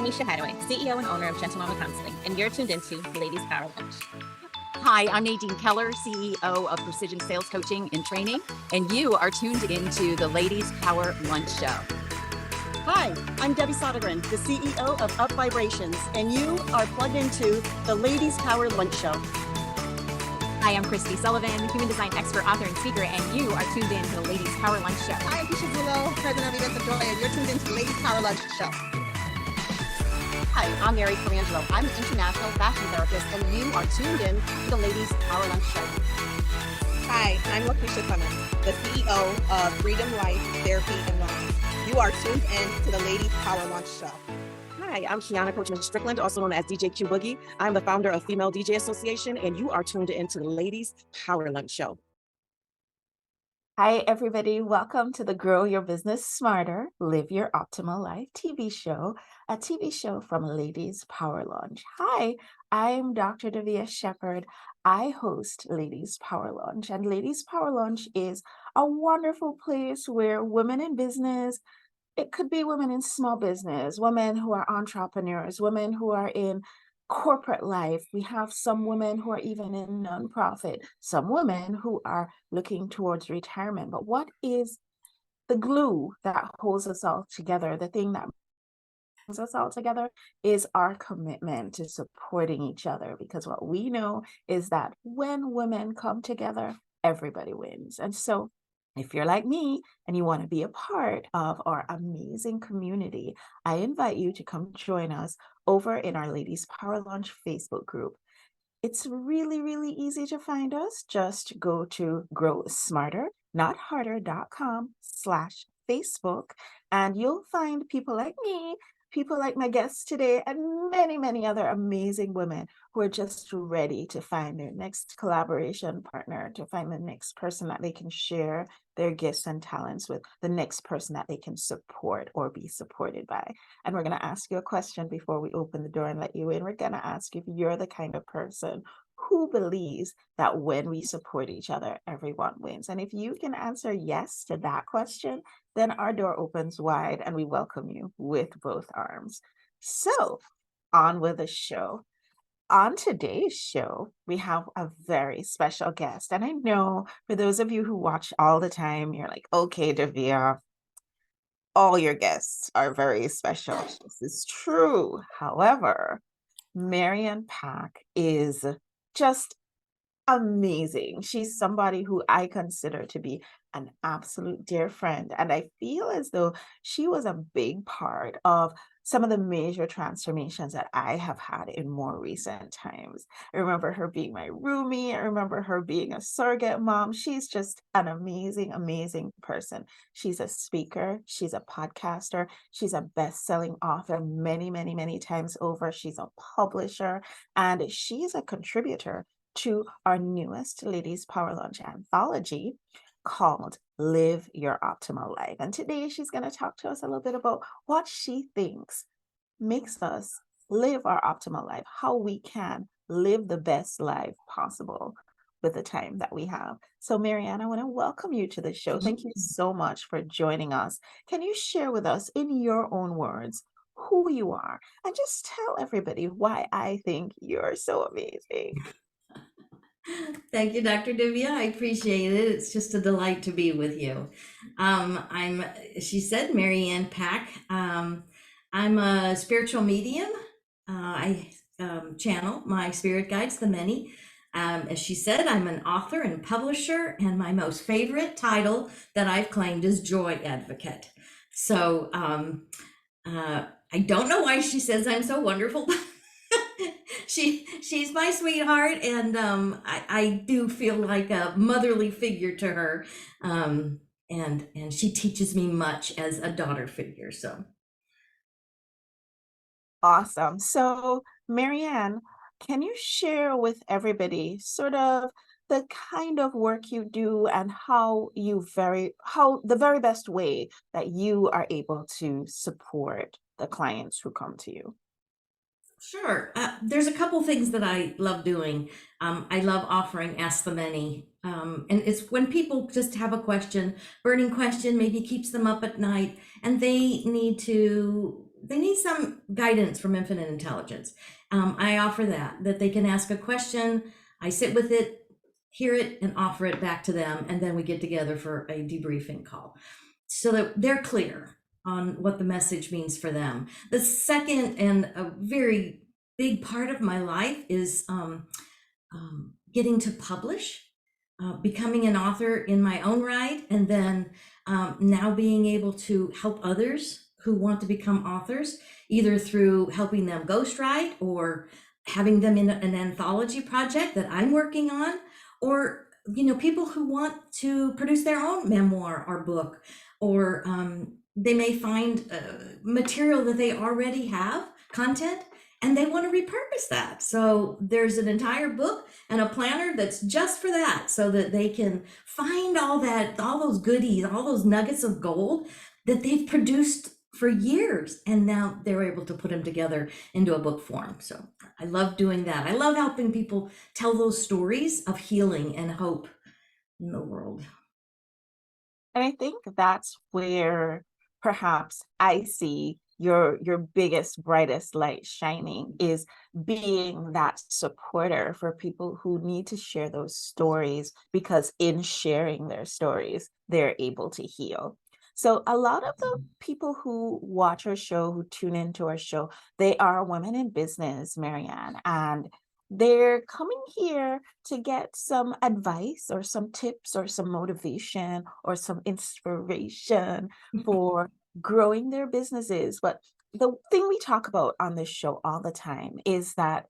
CEO and owner of Gentle Mama Counseling, and you're tuned into Ladies Power Lunch. Hi, I'm Nadine Keller, CEO of Precision Sales Coaching and Training, and you are tuned into the Ladies Power Lunch Show. Hi, I'm Davia Shepherd, the CEO of Up Vibrations, and you are plugged into the Ladies Power Lunch Show. Hi, I'm Christy Sullivan, human design expert, author, and speaker, and you are tuned in to the Ladies Power Lunch Show. Hi, I'm Keisha Zullo, president of Events of Joy, and you're tuned into the Ladies Power Lunch Show. Hi, I'm Mary Corangelo. I'm an international fashion therapist, and you are tuned in to the Ladies Power Lunch Show. Hi, I'm Lakeisha Clemens, the CEO of Freedom Life Therapy and Wellness. You are tuned in to the Ladies Power Lunch Show. Hi, I'm Kiana Coachman Strickland, also known as DJ Q Boogie. I'm the founder of Female DJ Association, and you are tuned into the Ladies Power Lunch Show. Hi, everybody. Welcome to the Grow Your Business Smarter, Live Your Optimal Life TV show, a TV show from Ladies Power Lunch. Hi, I'm Dr. Davia Shepherd. I host Ladies Power Lunch, and Ladies Power Lunch is a wonderful place where women in business, it could be women in small business, women who are entrepreneurs, women who are in corporate life. We have some women who are even in nonprofit, some women who are looking towards retirement. But what is the glue that holds us all together? The thing that brings us all together is our commitment to supporting each other, because what we know is that when women come together, everybody wins. And so if you're like me and you want to be a part of our amazing community, I invite you to come join us over in our Ladies Power Lunch Facebook group. It's really, really easy to find us. Just go to growsmarter.com/Facebook, and you'll find people like me, people like my guests today, and many, many other amazing women who are just ready to find their next collaboration partner, to find the next person that they can share their gifts and talents with, the next person that they can support or be supported by. And we're going to ask you a question before we open the door and let you in. We're going to ask if you're the kind of person who believes that when we support each other, everyone wins. And if you can answer yes to that question, then our door opens wide and we welcome you with both arms. So on with the show. On today's show, we have a very special guest. And I know for those of you who watch all the time, you're like, okay, Davia, all your guests are very special. This is true. However, Marianne Pack is just amazing. She's somebody who I consider to be an absolute dear friend. And I feel as though she was a big part of some of the major transformations that I have had in more recent times. I remember her being my roomie. I remember her being a surrogate mom. She's just an amazing, amazing person. She's a speaker. She's a podcaster. She's a best-selling author many, many, many times over. She's a publisher, and she's a contributor to our newest Ladies Power Lunch anthology called Live Your Optimal Life. And today she's going to talk to us a little bit about what she thinks makes us live our optimal life, how we can live the best life possible with the time that we have. So Marianne, I want to welcome you to the show. Thank you so much for joining us. Can you share with us in your own words who you are and just tell everybody why I think you're so amazing? Thank you, Dr. Davia. I appreciate it. It's just a delight to be with you. She said, Marianne Pack. I'm a spiritual medium. I channel my spirit guides, the many. As she said, I'm an author and publisher, and my most favorite title that I've claimed is Joy Advocate. So I don't know why she says I'm so wonderful. She's my sweetheart, and I do feel like a motherly figure to her, and she teaches me much as a daughter figure. So awesome. So Marianne, can you share with everybody sort of the kind of work you do and how the very best way that you are able to support the clients who come to you? Sure. There's a couple things that I love doing. I love offering Ask the Many. And it's when people just have a question, burning question, maybe keeps them up at night, and they need to they need some guidance from infinite intelligence. I offer that they can ask a question. I sit with it, hear it, and offer it back to them. And then we get together for a debriefing call so that they're clear on what the message means for them. The second and a very big part of my life is getting to publish, becoming an author in my own right, and then now being able to help others who want to become authors, either through helping them ghostwrite or having them in an anthology project that I'm working on, or people who want to produce their own memoir or book, or they may find material that they already have, content, and they want to repurpose that. So there's an entire book and a planner that's just for that, so that they can find all those goodies, all those nuggets of gold that they've produced for years, and now they're able to put them together into a book form. So I love doing that. I love helping people tell those stories of healing and hope in the world. And I think that's where perhaps I see your biggest, brightest light shining, is being that supporter for people who need to share those stories, because in sharing their stories, they're able to heal. So a lot of the people who watch our show, who tune into our show, they are women in business, Marianne, and they're coming here to get some advice or some tips or some motivation or some inspiration for growing their businesses. But the thing we talk about on this show all the time is that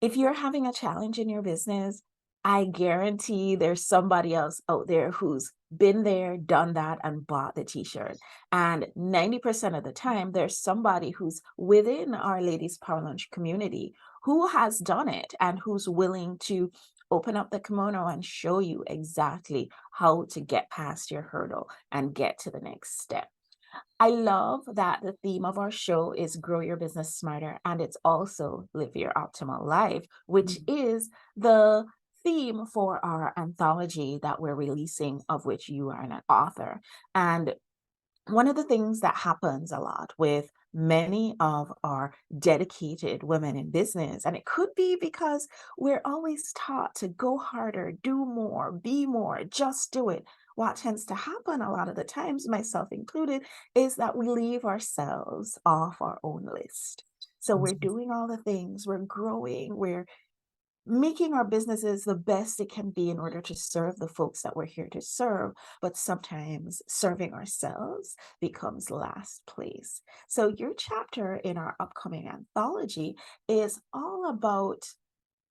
if you're having a challenge in your business, I guarantee there's somebody else out there who's been there, done that, and bought the t-shirt. And 90% of the time, there's somebody who's within our Ladies Power Lunch community who has done it and who's willing to open up the kimono and show you exactly how to get past your hurdle and get to the next step. I love that the theme of our show is grow your business smarter, and it's also live your optimal life, which is the theme for our anthology that we're releasing, of which you are an author. And one of the things that happens a lot with many of our dedicated women in business, and it could be because we're always taught to go harder, do more, be more, just do it. What tends to happen a lot of the times, myself included, is that we leave ourselves off our own list. So we're doing all the things, we're growing, we're making our businesses the best it can be in order to serve the folks that we're here to serve, but sometimes serving ourselves becomes last place. So your chapter in our upcoming anthology is all about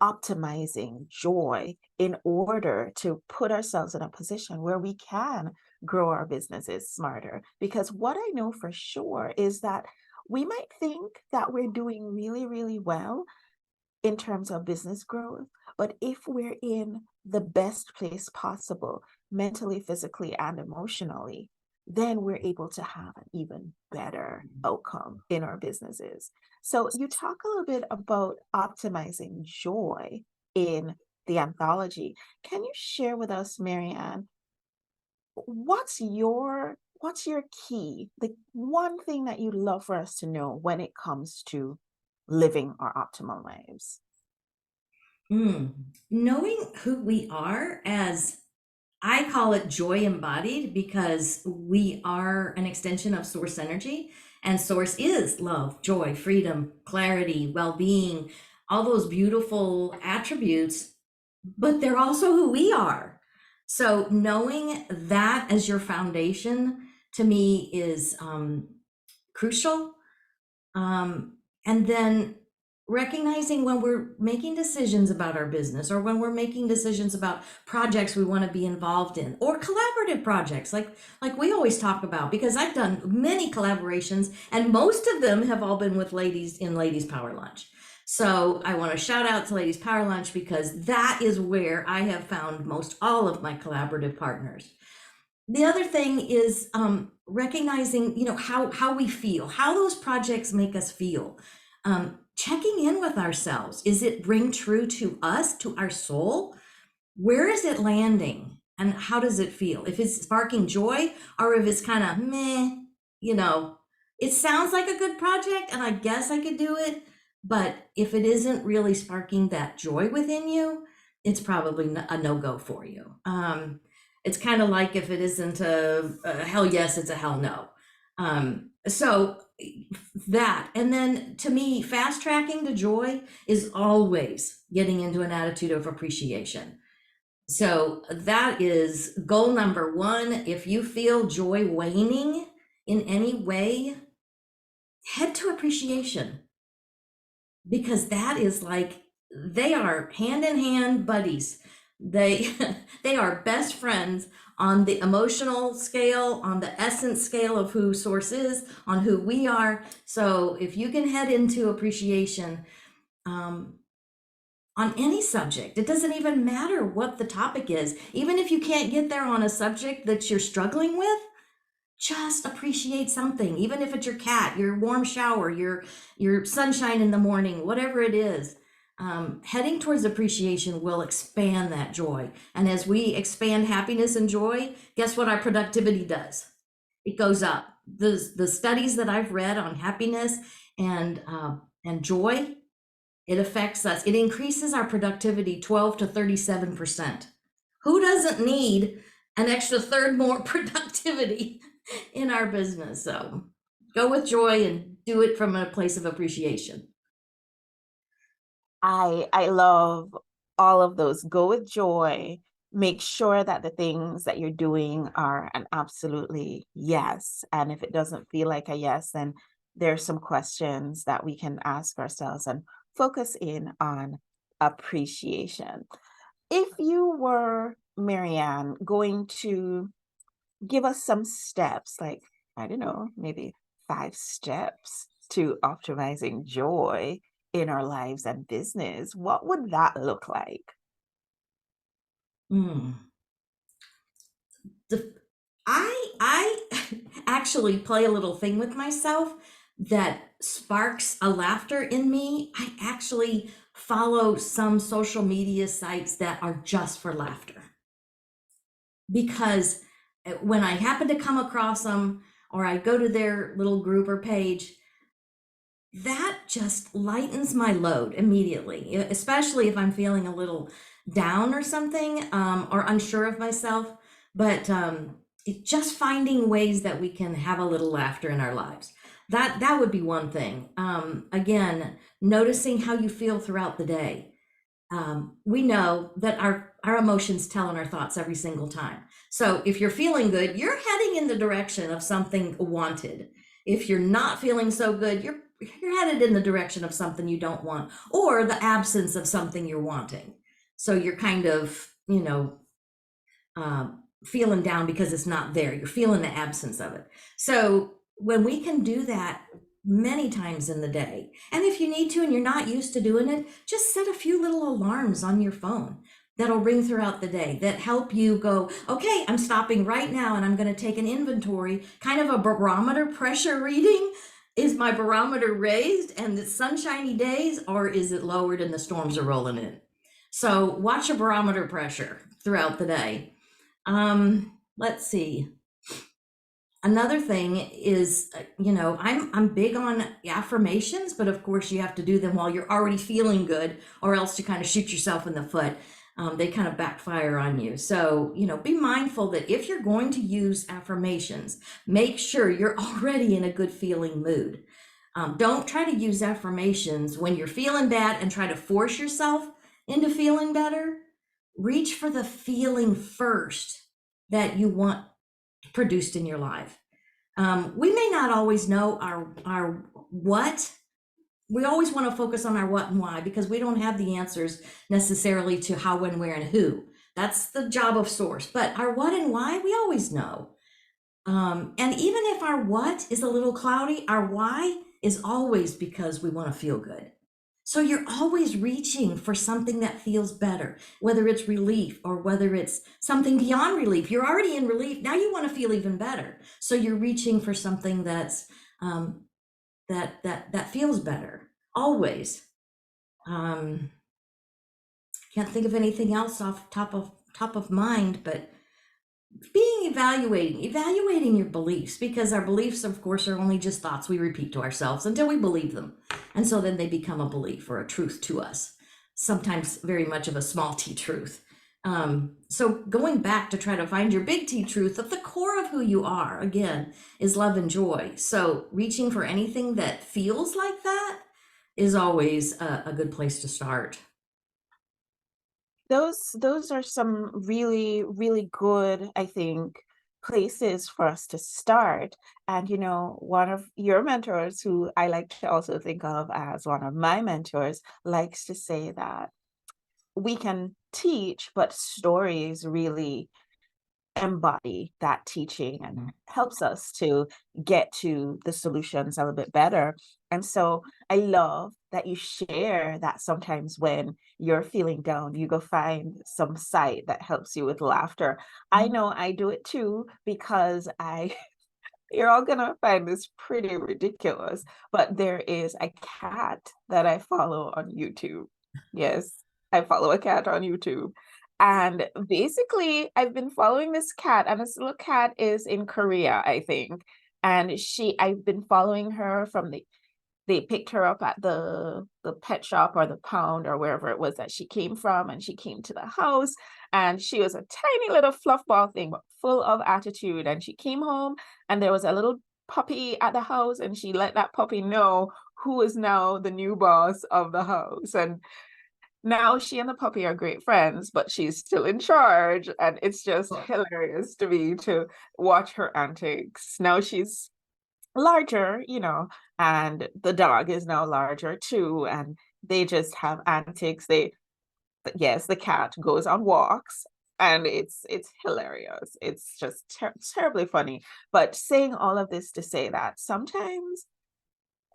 optimizing joy in order to put ourselves in a position where we can grow our businesses smarter. Because what I know for sure is that we might think that we're doing really, really well in terms of business growth, but if we're in the best place possible, mentally, physically, and emotionally, then we're able to have an even better outcome in our businesses. So you talk a little bit about optimizing joy in the anthology. Can you share with us, Marianne, what's your key, the one thing that you'd love for us to know when it comes to living our optimal lives? Knowing who we are, as I call it, joy embodied, because we are an extension of source energy, and source is love, joy, freedom, clarity, well-being, all those beautiful attributes, but they're also who we are. So knowing that as your foundation, to me, is crucial. And then recognizing when we're making decisions about our business, or when we're making decisions about projects we want to be involved in, or collaborative projects like we always talk about, because I've done many collaborations and most of them have all been with ladies in Ladies Power Lunch. So I want to shout out to Ladies Power Lunch, because that is where I have found most all of my collaborative partners. The other thing is recognizing, how we feel, how those projects make us feel. Checking in with ourselves. Is it ring true to us, to our soul? Where is it landing? And how does it feel? If it's sparking joy, or if it's kind of meh, it sounds like a good project and I guess I could do it, but if it isn't really sparking that joy within you, it's probably a no-go for you. It's kind of like if it isn't a hell yes, it's a hell no. So that, and then to me, fast tracking to joy is always getting into an attitude of appreciation. So that is goal number one. If you feel joy waning in any way, head to appreciation, because that is like, they are hand in hand buddies. They they are best friends on the emotional scale, on the essence scale of who source is, on who we are. So if you can head into appreciation on any subject, it doesn't even matter what the topic is. Even if you can't get there on a subject that you're struggling with, just appreciate something. Even if it's your cat, your warm shower, your sunshine in the morning, whatever it is. Heading towards appreciation will expand that joy. And as we expand happiness and joy, guess what our productivity does? It goes up. The studies that I've read on happiness and joy, it affects us. It increases our productivity 12 to 37%. Who doesn't need an extra third more productivity in our business? So go with joy and do it from a place of appreciation. I love all of those. Go with joy. Make sure that the things that you're doing are an absolutely yes. And if it doesn't feel like a yes, then there's some questions that we can ask ourselves and focus in on appreciation. If you were, Marianne, going to give us some steps, like, I don't know, maybe 5 steps to optimizing joy in our lives and business, what would that look like? I actually play a little thing with myself that sparks a laughter in me. I actually follow some social media sites that are just for laughter, because when I happen to come across them, or I go to their little group or page, that just lightens my load immediately, especially if I'm feeling a little down or something, or unsure of myself. But just finding ways that we can have a little laughter in our lives. That would be one thing. Again, noticing how you feel throughout the day. We know that our emotions tell in our thoughts every single time. So if you're feeling good, you're heading in the direction of something wanted. If you're not feeling so good, you're headed in the direction of something you don't want, or the absence of something you're wanting. So you're kind of, feeling down because it's not there. You're feeling the absence of it. So when we can do that many times in the day, and if you need to and you're not used to doing it, just set a few little alarms on your phone that'll ring throughout the day that help you go, okay, I'm stopping right now and I'm going to take an inventory, kind of a barometer pressure reading. Is my barometer raised and it's sunshiny days, or is it lowered and the storms are rolling in? So watch your barometer pressure throughout the day. Let's see. Another thing is, I'm big on affirmations, but of course you have to do them while you're already feeling good, or else you kind of shoot yourself in the foot. They kind of backfire on you. So, be mindful that if you're going to use affirmations, make sure you're already in a good feeling mood. Don't try to use affirmations when you're feeling bad and try to force yourself into feeling better. Reach for the feeling first that you want produced in your life. We may not always know our what. We always want to focus on our what and why, because we don't have the answers necessarily to how, when, where, and who. That's the job of source. But our what and why, we always know. And even if our what is a little cloudy, our why is always because we want to feel good. So you're always reaching for something that feels better, whether it's relief or whether it's something beyond relief. You're already in relief. Now you want to feel even better. So you're reaching for something that's that feels better always. Can't think of anything else off top of mind, but evaluating your beliefs, because our beliefs, of course, are only just thoughts we repeat to ourselves until we believe them. And so then they become a belief or a truth to us, sometimes very much of a small t truth. So going back to try to find your big T truth at the core of who you are, again, is love and joy. So reaching for anything that feels like that is always a good place to start. Those are some really, really good, I think, places for us to start. And one of your mentors, who I like to also think of as one of my mentors, likes to say that we can teach, but stories really embody that teaching and helps us to get to the solutions a little bit better. And so I love that you share that sometimes when you're feeling down, you go find some site that helps you with laughter. I know I do it too, because you're all gonna find this pretty ridiculous, but there is a cat that I follow on YouTube. Yes, I follow a cat on YouTube. And basically, I've been following this cat, and this little cat is in Korea, I think. And I've been following her from they picked her up at the pet shop or the pound or wherever it was that she came from, and she came to the house, and she was a tiny little fluff ball thing, but full of attitude. And she came home, and there was a little puppy at the house, and she let that puppy know who is now the new boss of the house. And now she and the puppy are great friends, but she's still in charge, and it's just hilarious to me to watch her antics. Now she's larger, and the dog is now larger too, and they just have antics. Yes, the cat goes on walks, and it's hilarious. It's just terribly funny. But saying all of this to say that sometimes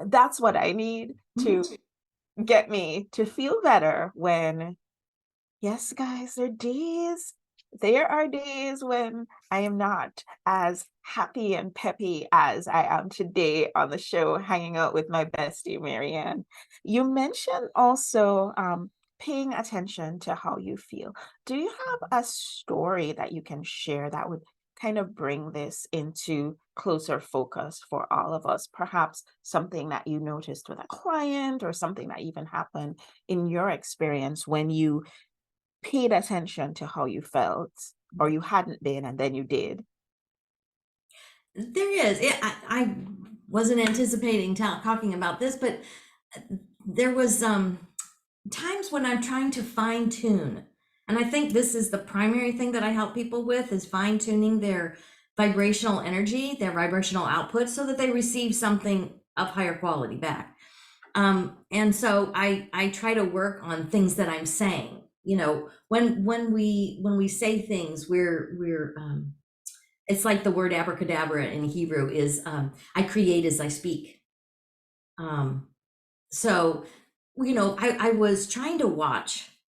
that's what I need to get me to feel better when, yes, guys, there are days when I am not as happy and peppy as I am today on the show, hanging out with my bestie, Marianne. You mentioned also paying attention to how you feel. Do you have a story that you can share that would kind of bring this into closer focus for all of us? Perhaps something that you noticed with a client, or something that even happened in your experience when you paid attention to how you felt, or you hadn't been and then you did. There is. I wasn't anticipating talking about this, but there was times when I'm trying to fine tune, and I think this is the primary thing that I help people with, is fine tuning their vibrational energy, their vibrational output, so that they receive something of higher quality back. And so I try to work on things that I'm saying. When we say things, we're it's like the word abracadabra in Hebrew is I create as I speak. So I was trying to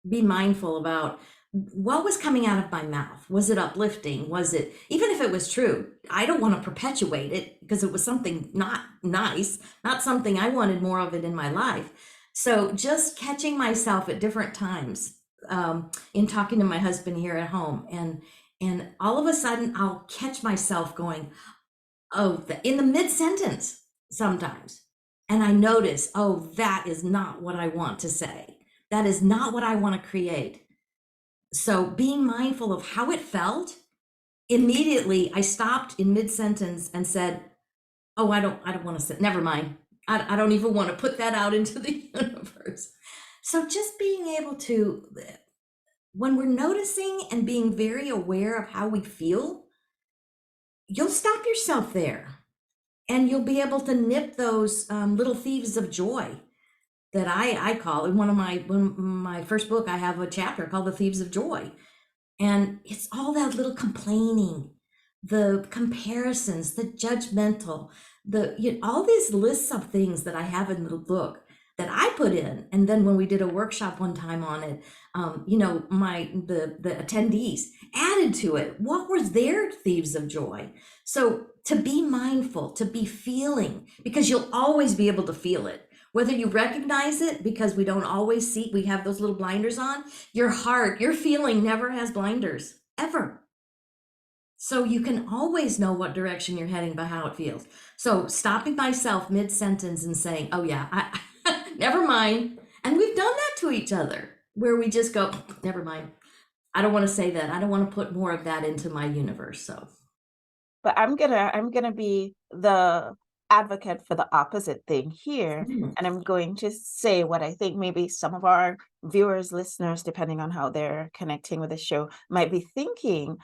be mindful about what was coming out of my mouth. Was it uplifting? Was it, even if it was true, I don't want to perpetuate it because it was something not nice, not something I wanted more of it in my life. So just catching myself at different times in talking to my husband here at home, and all of a sudden I'll catch myself going, in the mid-sentence sometimes. And I notice, that is not what I want to say. That is not what I want to create. So being mindful of how it felt, immediately I stopped in mid-sentence and said, I don't want to say, never mind. I don't even want to put that out into the universe. So just being able to, when we're noticing and being very aware of how we feel, you'll stop yourself there, and you'll be able to nip those little thieves of joy that I call. In my first book, I have a chapter called The Thieves of Joy. And it's all that little complaining, the comparisons, the judgmental, all these lists of things that I have in the book that I put in. And then when we did a workshop one time on it, the attendees added to it what was their thieves of joy. So to be mindful, to be feeling, because you'll always be able to feel it. Whether you recognize it, because we don't always see, we have those little blinders on, your heart, your feeling never has blinders, ever. So you can always know what direction you're heading by how it feels. So stopping myself mid-sentence and saying, oh yeah, never mind. And we've done that to each other where we just go, never mind. I don't want to say that. I don't want to put more of that into my universe. So, But I'm gonna be the advocate for the opposite thing here. And I'm going to say what I think maybe some of our viewers, listeners, depending on how they're connecting with the show, might be thinking.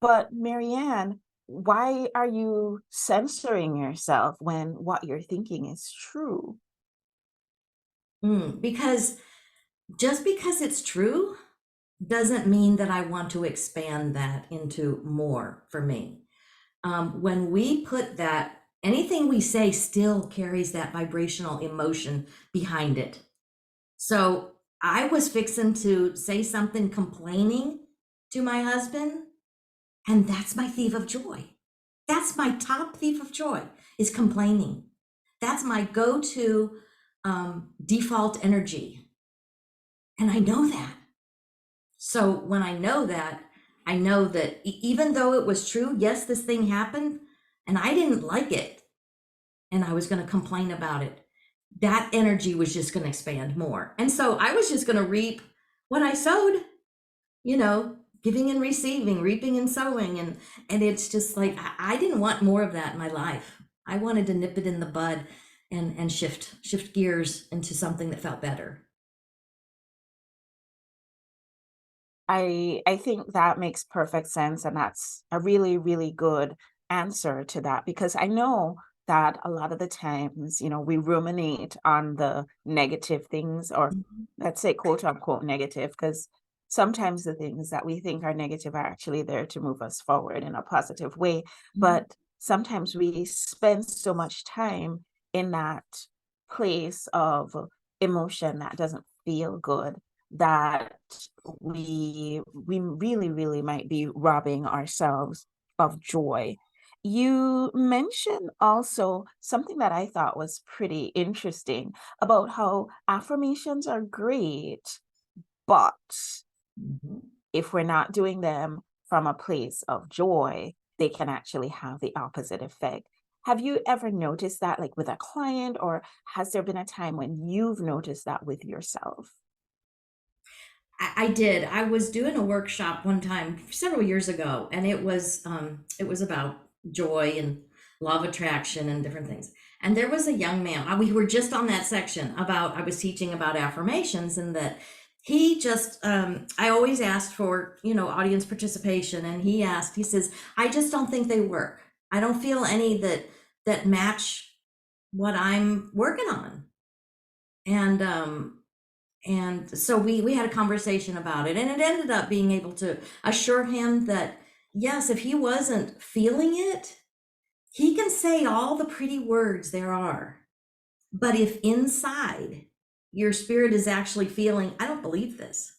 But Marianne, why are you censoring yourself when what you're thinking is true? because just because it's true doesn't mean that I want to expand that into more for me. When we put that, anything we say still carries that vibrational emotion behind it. So I was fixing to say something complaining to my husband, and that's my thief of joy. That's my top thief of joy, is complaining. That's my go-to default energy. And I know that. So when I know that even though it was true, yes, this thing happened and I didn't like it and I was going to complain about it, that energy was just going to expand more. And so I was just going to reap what I sowed, giving and receiving, reaping and sowing. And it's just like, I didn't want more of that in my life. I wanted to nip it in the bud and shift gears into something that felt better. I think that makes perfect sense, and that's a really, really good answer to that, because I know that a lot of the times, we ruminate on the negative things, or let's say quote unquote negative, because sometimes the things that we think are negative are actually there to move us forward in a positive way. But sometimes we spend so much time in that place of emotion that doesn't feel good, that we really, really might be robbing ourselves of joy. You mentioned also something that I thought was pretty interesting about how affirmations are great, but if we're not doing them from a place of joy, they can actually have the opposite effect. Have you ever noticed that, like with a client, or has there been a time when you've noticed that with yourself? I did. I was doing a workshop one time several years ago, and it was about joy and law of attraction and different things. And there was a young man. We were just on that section about, I was teaching about affirmations, and that he just I always asked for audience participation, and he says, I just don't think they work. I don't feel any that match what I'm working on. And so we had a conversation about it, and it ended up being able to assure him that, yes, if he wasn't feeling it, he can say all the pretty words there are. But if inside your spirit is actually feeling, I don't believe this,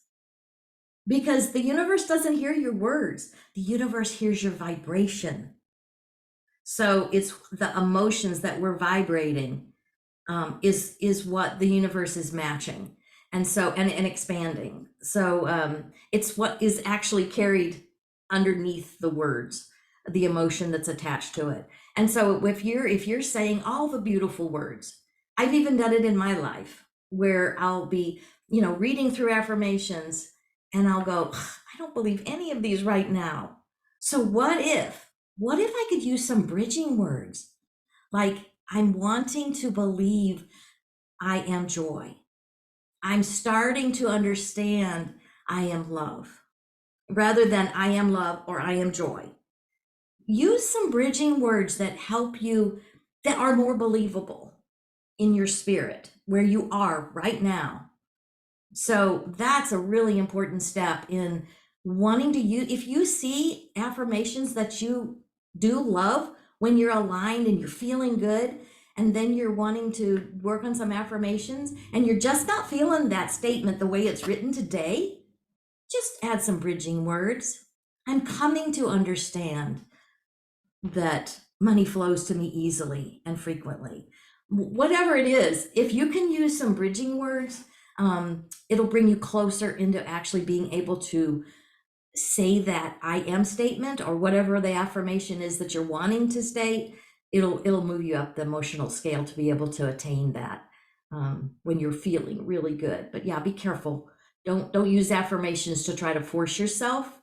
because the universe doesn't hear your words. The universe hears your vibration. So it's the emotions that we're vibrating is what the universe is matching. And so, and expanding. So it's what is actually carried underneath the words, the emotion that's attached to it. And so if you're saying all the beautiful words, I've even done it in my life where I'll be, reading through affirmations, and I'll go, I don't believe any of these right now. So what if I could use some bridging words? Like, I'm wanting to believe I am joy. I'm starting to understand I am love, rather than I am love or I am joy. Use some bridging words that help you, that are more believable in your spirit, where you are right now. So that's a really important step in wanting to use. If you see affirmations that you do love when you're aligned and you're feeling good, and then you're wanting to work on some affirmations and you're just not feeling that statement the way it's written today, just add some bridging words. I'm coming to understand that money flows to me easily and frequently. Whatever it is, if you can use some bridging words, it'll bring you closer into actually being able to say that I am statement or whatever the affirmation is that you're wanting to state, it'll move you up the emotional scale to be able to attain that when you're feeling really good. But yeah, be careful. Don't use affirmations to try to force yourself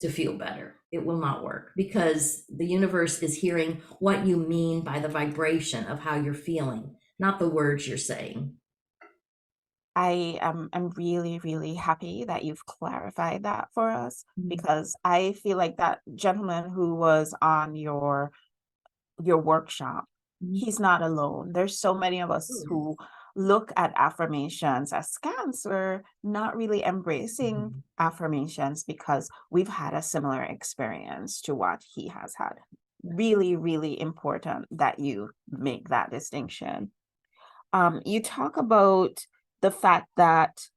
to feel better. It will not work, because the universe is hearing what you mean by the vibration of how you're feeling, not the words you're saying. I'm really, really happy that you've clarified that for us, Mhm. because I feel like that gentleman who was on your workshop, Mhm. he's not alone. There's so many of us who look at affirmations as scams. We're not really embracing Mhm. affirmations because we've had a similar experience to what he has had. Right. Really, really important that you make that distinction. You talk about the fact that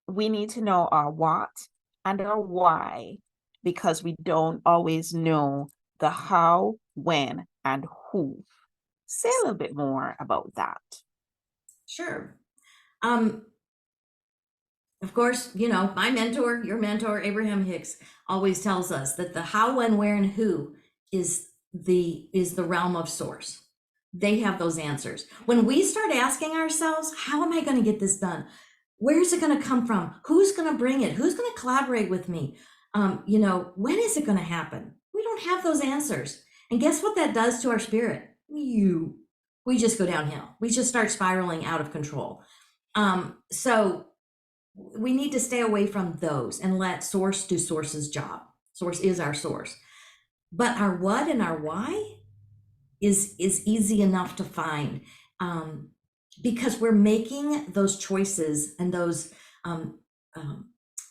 we need to know our what and our why, because we don't always know the how, when, and who. Say a little bit more about that. Sure. Of course, my mentor, your mentor, Abraham Hicks, always tells us that the how, when, where, and who is the realm of source. They have those answers. When we start asking ourselves, how am I going to get this done? Where's it going to come from? Who's going to bring it? Who's going to collaborate with me? When is it going to happen? We don't have those answers. And guess what that does to our spirit? We just go downhill. We just start spiraling out of control. So we need to stay away from those and let source do source's job. Source is our source. But our what and our why is easy enough to find, because we're making those choices and those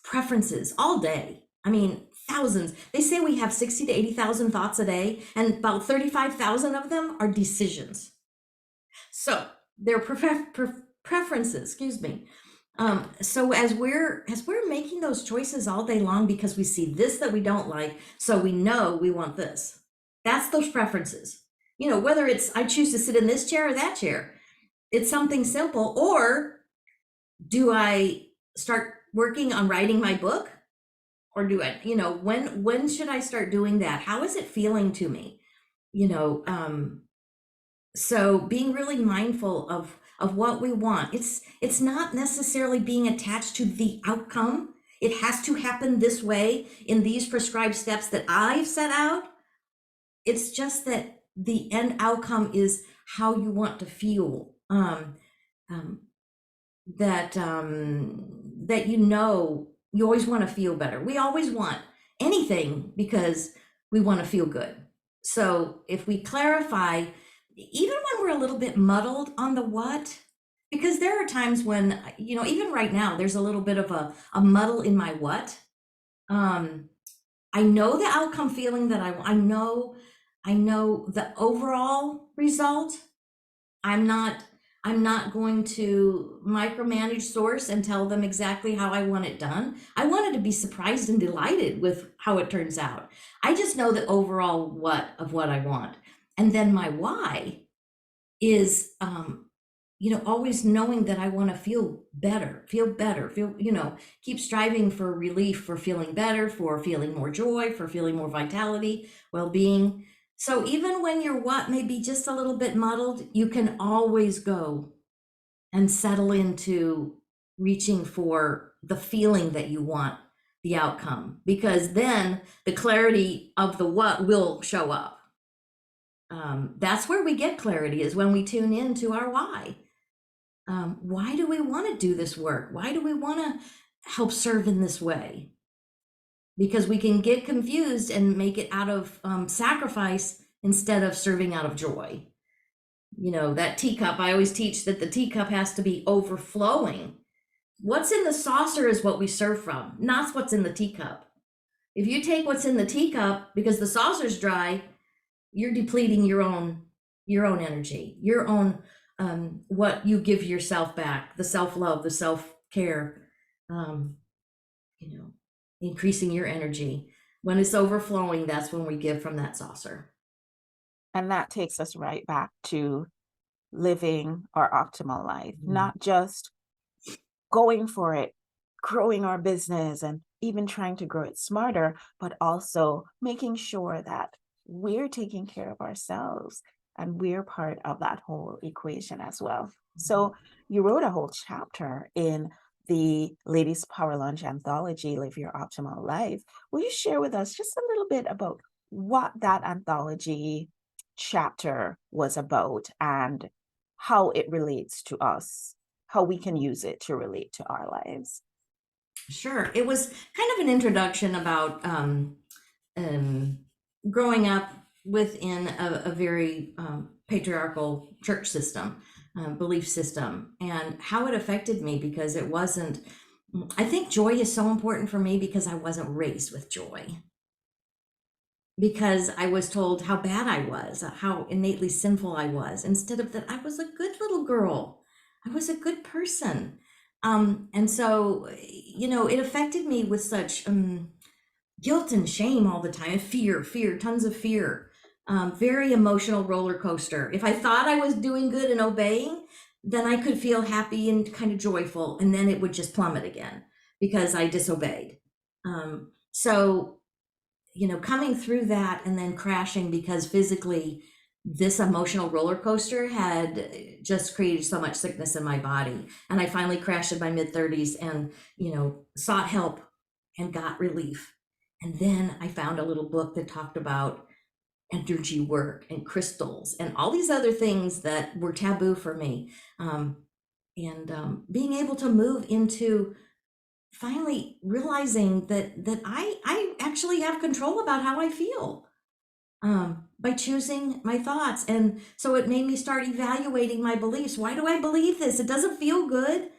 preferences all day. I mean, thousands. They say we have 60 to 80,000 thoughts a day, and about 35,000 of them are decisions. So they're preferences, excuse me. So as we're making those choices all day long because we see this that we don't like, so we know we want this. That's those preferences. Whether it's I choose to sit in this chair or that chair, it's something simple. Or do I start working on writing my book? Or do I, when should I start doing that? How is it feeling to me? So being really mindful of what we want. It's not necessarily being attached to the outcome. It has to happen this way in these prescribed steps that I've set out. It's just that the end outcome is how you want to feel. That you always want to feel better. We always want anything because we want to feel good. So if we clarify, even when we're a little bit muddled on the what, because there are times when, even right now, there's a little bit of a muddle in my what. I know the outcome feeling that I know the overall result. I'm not going to micromanage source and tell them exactly how I want it done. I wanted to be surprised and delighted with how it turns out. I just know the overall what of what I want. And then my why is, always knowing that I want to feel better, keep striving for relief, for feeling better, for feeling more joy, for feeling more vitality, well-being. So even when your what may be just a little bit muddled, you can always go and settle into reaching for the feeling that you want, the outcome, because then the clarity of the what will show up. That's where we get clarity, is when we tune in to our why. Why do we want to do this work? Why do we want to help serve in this way? Because we can get confused and make it out of sacrifice instead of serving out of joy. That teacup, I always teach that the teacup has to be overflowing. What's in the saucer is what we serve from, not what's in the teacup. If you take what's in the teacup because the saucer's dry, you're depleting your own energy, your own what you give yourself back, the self-love, the self-care, increasing your energy. When it's overflowing, that's when we give from that saucer. And that takes us right back to living our optimal life, Mhm. not just going for it, growing our business and even trying to grow it smarter, but also making sure that we're taking care of ourselves and we're part of that whole equation as well. So you wrote a whole chapter in the Ladies Power Lunch Anthology, Live Your Optimal Life. Will you share with us just a little bit about what that anthology chapter was about and how it relates to us, how we can use it to relate to our lives? Sure. It was kind of an introduction about growing up within a very patriarchal church system, belief system, and how it affected me, because it wasn't, I think joy is so important for me because I wasn't raised with joy. Because I was told how bad I was, how innately sinful I was, instead of that I was a good little girl. I was a good person. And so, it affected me with such guilt and shame all the time, fear, tons of fear, very emotional roller coaster. If I thought I was doing good and obeying, then I could feel happy and kind of joyful, and then it would just plummet again because I disobeyed. So, coming through that and then crashing because physically this emotional roller coaster had just created so much sickness in my body. And I finally crashed in my mid-30s and, sought help and got relief. And then I found a little book that talked about energy work and crystals and all these other things that were taboo for me. Being able to move into finally realizing that I actually have control about how I feel by choosing my thoughts. And so it made me start evaluating my beliefs. Why do I believe this? It doesn't feel good.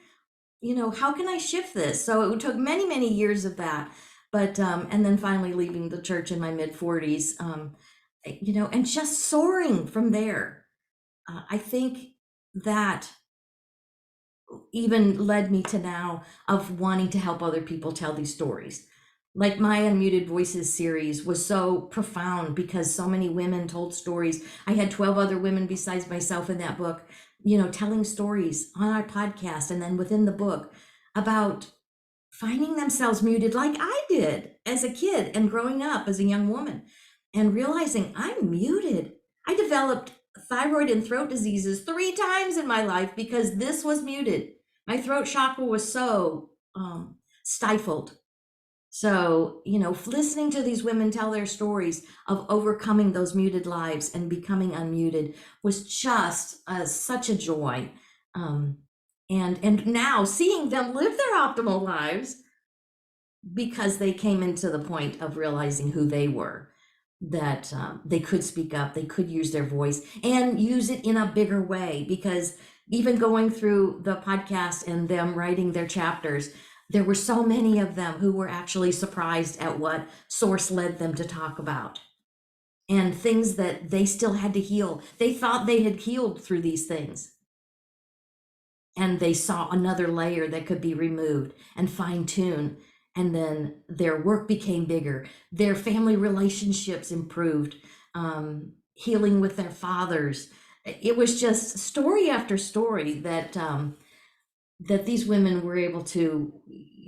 How can I shift this? So it took many, many years of that. But, and then finally leaving the church in my mid 40s, and just soaring from there. I think that even led me to now of wanting to help other people tell these stories. Like my Unmuted Voices series was so profound because so many women told stories. I had 12 other women besides myself in that book, telling stories on our podcast and then within the book about finding themselves muted like I did as a kid and growing up as a young woman and realizing I'm muted. I developed thyroid and throat diseases 3 times in my life because this was muted. My throat chakra was so stifled. So, listening to these women tell their stories of overcoming those muted lives and becoming unmuted was just such a joy. And now seeing them live their optimal lives because they came into the point of realizing who they were, that they could speak up, they could use their voice and use it in a bigger way. Because even going through the podcast and them writing their chapters, there were so many of them who were actually surprised at what source led them to talk about and things that they still had to heal. They thought they had healed through these things. And they saw another layer that could be removed and fine-tuned. And then their work became bigger. Their family relationships improved, healing with their fathers. It was just story after story that these women were able to,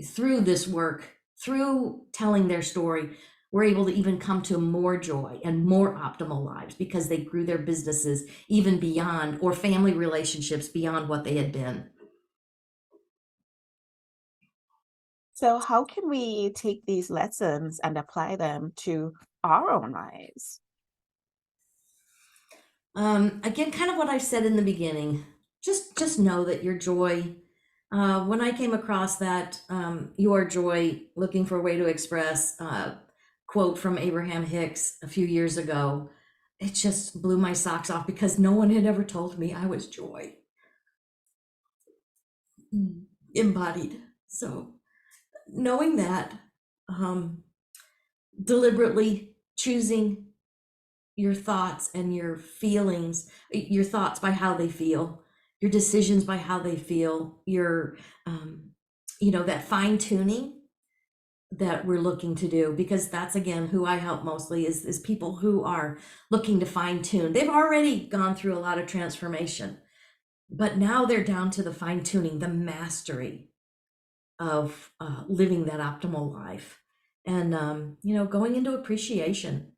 through this work, through telling their story, were able to even come to more joy and more optimal lives because they grew their businesses even beyond, or family relationships beyond what they had been. So how can we take these lessons and apply them to our own lives? Again, kind of what I said in the beginning, just know that your joy, when I came across that, your joy, looking for a way to express, quote from Abraham Hicks a few years ago, it just blew my socks off because no one had ever told me I was joy embodied. So knowing that, deliberately choosing your thoughts and your feelings, your thoughts by how they feel, your decisions by how they feel, your, that fine tuning that we're looking to do, because that's again who I help mostly is people who are looking to fine tune. They've already gone through a lot of transformation, but now they're down to the fine tuning, the mastery of living that optimal life. And, going into appreciation.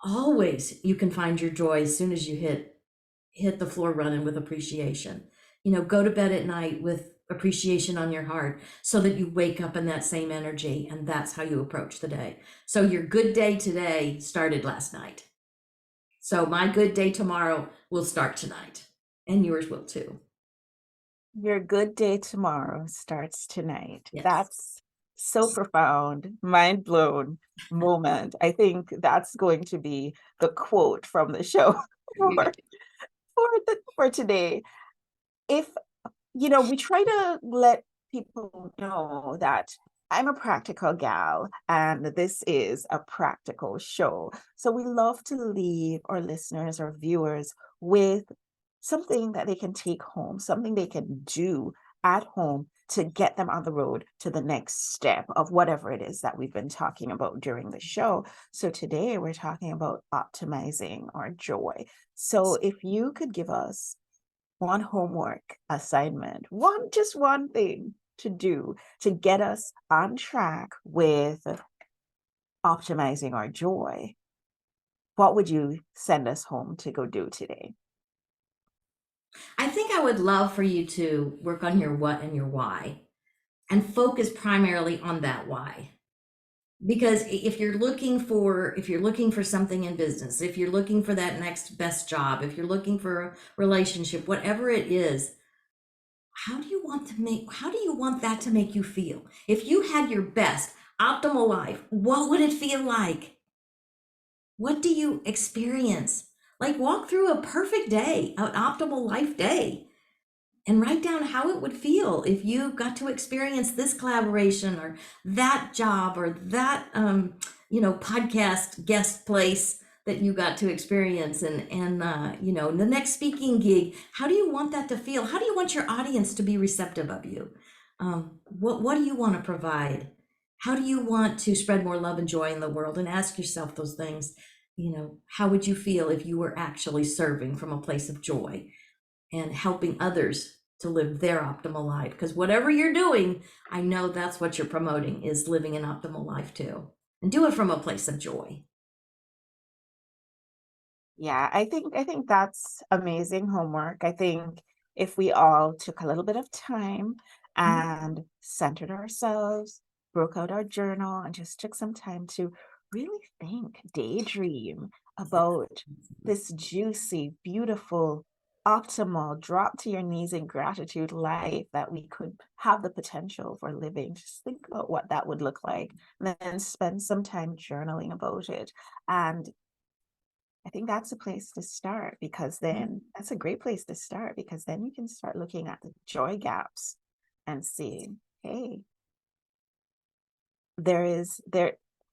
Always you can find your joy as soon as you hit the floor running with appreciation. Go to bed at night with appreciation on your heart so that you wake up in that same energy, and that's how you approach the day. So your good day today started last night. So my good day tomorrow will start tonight, and yours will too. Your good day tomorrow starts tonight. Yes. That's so profound, mind blown moment. I think that's going to be the quote from the show for today. If we try to let people know that I'm a practical gal and this is a practical show. So we love to leave our listeners or viewers with something that they can take home, something they can do at home to get them on the road to the next step of whatever it is that we've been talking about during the show. So today we're talking about optimizing our joy. So if you could give us one homework assignment, just one thing to do to get us on track with optimizing our joy, what would you send us home to go do today? I think I would love for you to work on your what and your why, and focus primarily on that why. Because if you're looking for something in business, if you're looking for that next best job, if you're looking for a relationship, whatever it is, how do you want that to make you feel? If you had your best optimal life, what would it feel like? What do you experience? Like, walk through a perfect day, an optimal life day, and write down how it would feel if you got to experience this collaboration or that job or that podcast guest place that you got to experience, and the next speaking gig. How do you want that to feel? How do you want your audience to be receptive of you? What do you want to provide? How do you want to spread more love and joy in the world? And ask yourself those things. How would you feel if you were actually serving from a place of joy and helping others to live their optimal life? Because whatever you're doing, I know that's what you're promoting, is living an optimal life too. And do it from a place of joy. Yeah, I think that's amazing homework. I think if we all took a little bit of time and centered ourselves, broke out our journal, and just took some time to really think, daydream about this juicy, beautiful, optimal, drop to your knees in gratitude life that we could have the potential for living. Just think about what that would look like, and then spend some time journaling about it. And I think that's a place to start, because then that's a great place to start, because then you can start looking at the joy gaps and seeing, hey,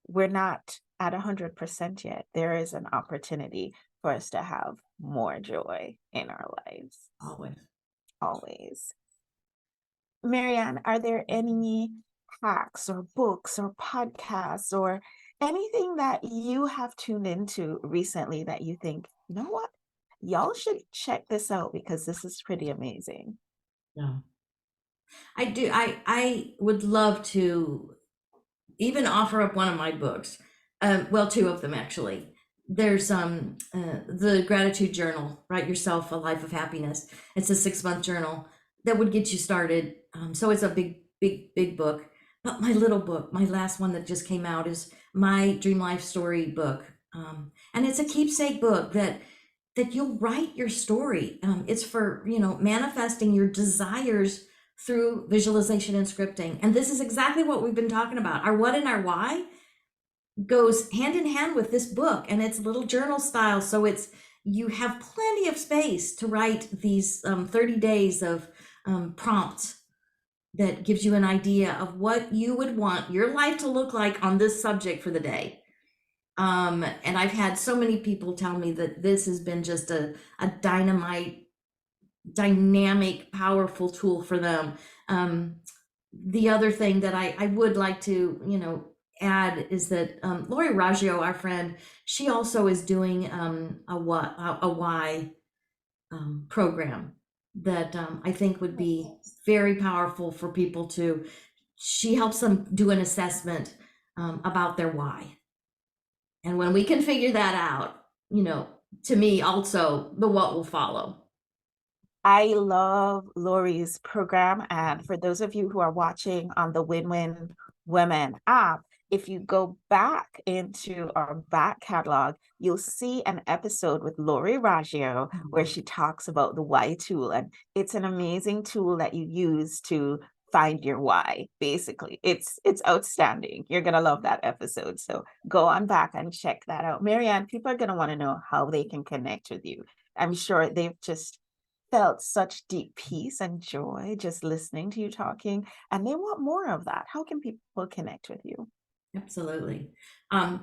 we're not at 100% yet. There is an opportunity for us to have more joy in our lives. Always. Marianne, are there any hacks or books or podcasts or anything that you have tuned into recently that you think, you know what, y'all should check this out because this is pretty amazing? Yeah, I do. I would love to even offer up one of my books. Well, two of them actually. There's the Gratitude Journal, Write Yourself a Life of Happiness. It's a 6-month journal that would get you started. So it's a big book. But my little book, my last one that just came out, is my Dream Life Story book. And it's a keepsake book that you'll write your story. It's for, manifesting your desires through visualization and scripting. And this is exactly what we've been talking about. Our what and our why goes hand in hand with this book, and it's little journal style. So you have plenty of space to write these 30 days of prompts that gives you an idea of what you would want your life to look like on this subject for the day. And I've had so many people tell me that this has been just a dynamic, powerful tool for them. The other thing that I would like to, add is that Lori Raggio, our friend, she also is doing a why program that I think would be very powerful for people to she helps them do an assessment about their why. And when we can figure that out, to me also the what will follow. I love Lori's program. And for those of you who are watching on the Win-Win Women app, if you go back into our back catalog, you'll see an episode with Lori Raggio where she talks about the why tool. And it's an amazing tool that you use to find your why. Basically, it's outstanding. You're gonna love that episode. So go on back and check that out. Marianne, people are gonna want to know how they can connect with you. I'm sure they've just felt such deep peace and joy just listening to you talking, and they want more of that. How can people connect with you? Absolutely. My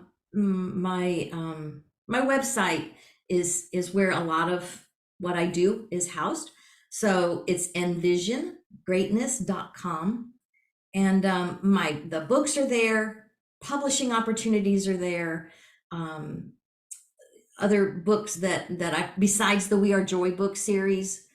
website is where a lot of what I do is housed. So it's envisiongreatness.com. And the books are there, publishing opportunities are there. Other books that I, besides the We Are Joy book series,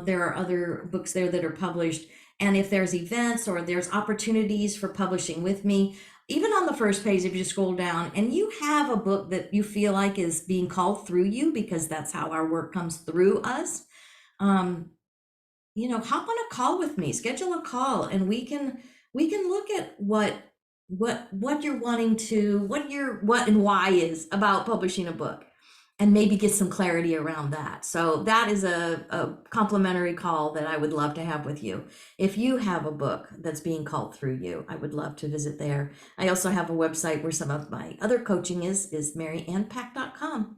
there are other books there that are published. And if there's events or there's opportunities for publishing with me, even on the first page, if you scroll down and you have a book that you feel like is being called through you, because that's how our work comes through us, hop on a call with me, schedule a call, and we can look at what you're wanting to, what and why is about publishing a book, and maybe get some clarity around that. So that is a complimentary call that I would love to have with you. If you have a book that's being called through you, I would love to visit there. I also have a website where some of my other coaching is maryannpack.com.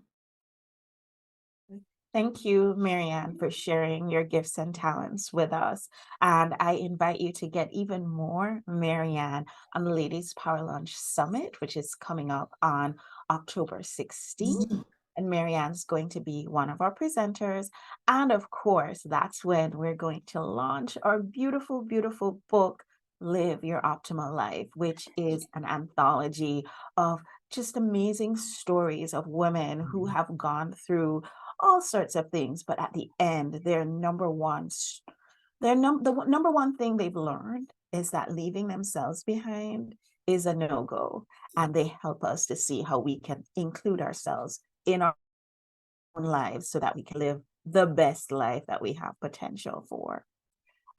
Thank you, Marianne, for sharing your gifts and talents with us. And I invite you to get even more Marianne on the Ladies Power Lunch Summit, which is coming up on October 16th. And Marianne's going to be one of our presenters. And of course, that's when we're going to launch our beautiful, beautiful book, Live Your Optimal Life, which is an anthology of just amazing stories of women who have gone through all sorts of things, but at the end, the number one thing they've learned is that leaving themselves behind is a no-go. And they help us to see how we can include ourselves in our own lives so that we can live the best life that we have potential for.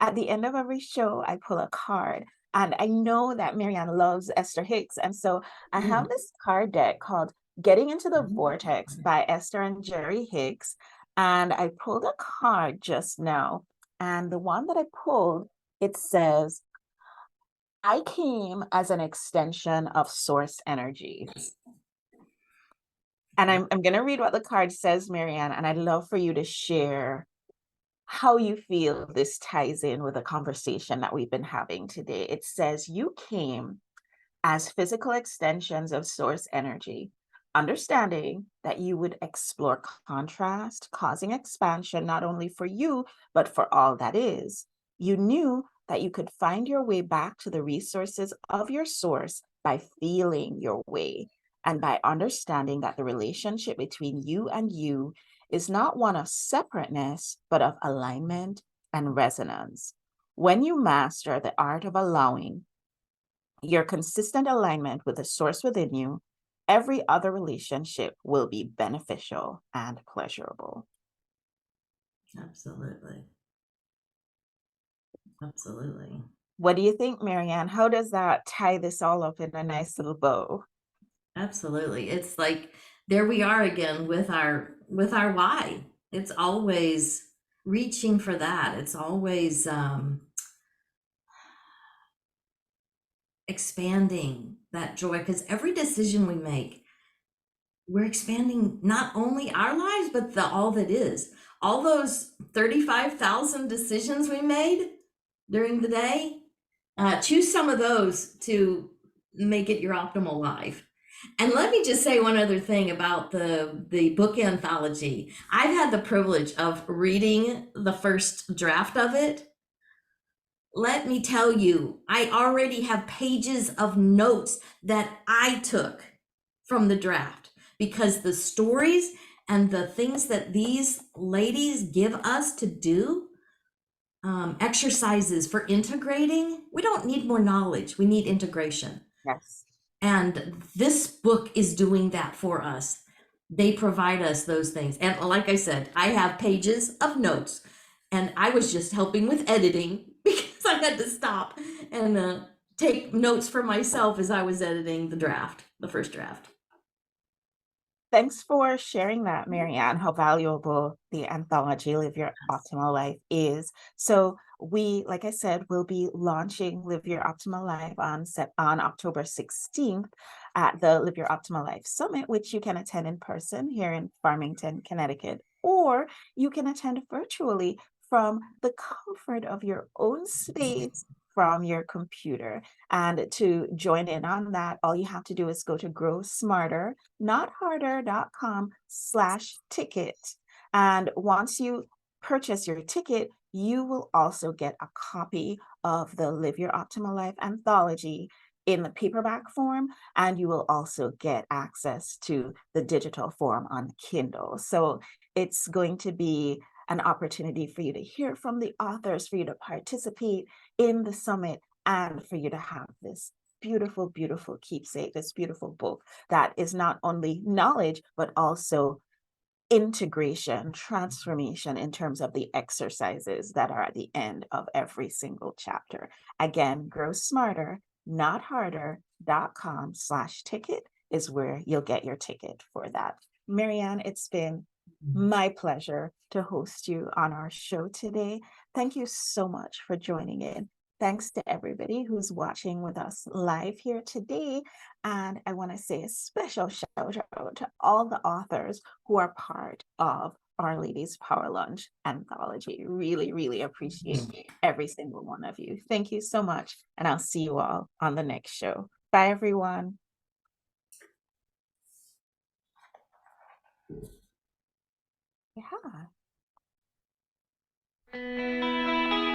At the end of every show, I pull a card. And I know that Marianne loves Esther Hicks. And so I have this card deck called Getting into the Vortex by Esther and Jerry Hicks. And I pulled a card just now. And the one that I pulled, it says, I came as an extension of source energy. And I'm going to read what the card says, Marianne, and I'd love for you to share how you feel this ties in with the conversation that we've been having today. It says, you came as physical extensions of source energy, understanding that you would explore contrast, causing expansion, not only for you, but for all that is. You knew that you could find your way back to the resources of your source by feeling your way, and by understanding that the relationship between you and you is not one of separateness, but of alignment and resonance. When you master the art of allowing your consistent alignment with the source within you, every other relationship will be beneficial and pleasurable. Absolutely. Absolutely. What do you think, Marianne? How does that tie this all up in a nice little bow? Absolutely. It's like, there we are again with our why. It's always reaching for that. It's always expanding that joy, because every decision we make, we're expanding not only our lives, but all that is. All those 35,000 decisions we made during the day, choose some of those to make it your optimal life. And let me just say one other thing about the book anthology. I've had the privilege of reading the first draft of it. Let me tell you, I already have pages of notes that I took from the draft, because the stories and the things that these ladies give us to do, exercises for integrating. We don't need more knowledge, we need integration. Yes. And this book is doing that for us. They provide us those things. And like I said, I have pages of notes, and I was just helping with editing because I had to stop and take notes for myself as I was editing the first draft. Thanks for sharing that, Marianne, how valuable the anthology Live Your Optimal Life is. So we, like I said, will be launching Live Your Optimal Life on October 16th at the Live Your Optimal Life Summit, which you can attend in person here in Farmington, Connecticut, or you can attend virtually from the comfort of your own space from your computer. And to join in on that, all you have to do is go to growsmarter.com/ticket. And once you purchase your ticket, you will also get a copy of the Live Your Optimal Life anthology in the paperback form, and you will also get access to the digital form on Kindle. So it's going to be an opportunity for you to hear from the authors, for you to participate in the summit, and for you to have this beautiful, beautiful keepsake, this beautiful book that is not only knowledge, but also integration, transformation in terms of the exercises that are at the end of every single chapter. Again, grow smarter, not harder.com/ticket is where you'll get your ticket for that. Marianne, it's been my pleasure to host you on our show today. Thank you so much for joining in. Thanks to everybody who's watching with us live here today. And I want to say a special shout out to all the authors who are part of Our Ladies Power Lunch anthology. Really, really appreciate every single one of you. Thank you so much. And I'll see you all on the next show. Bye, everyone. Yeah.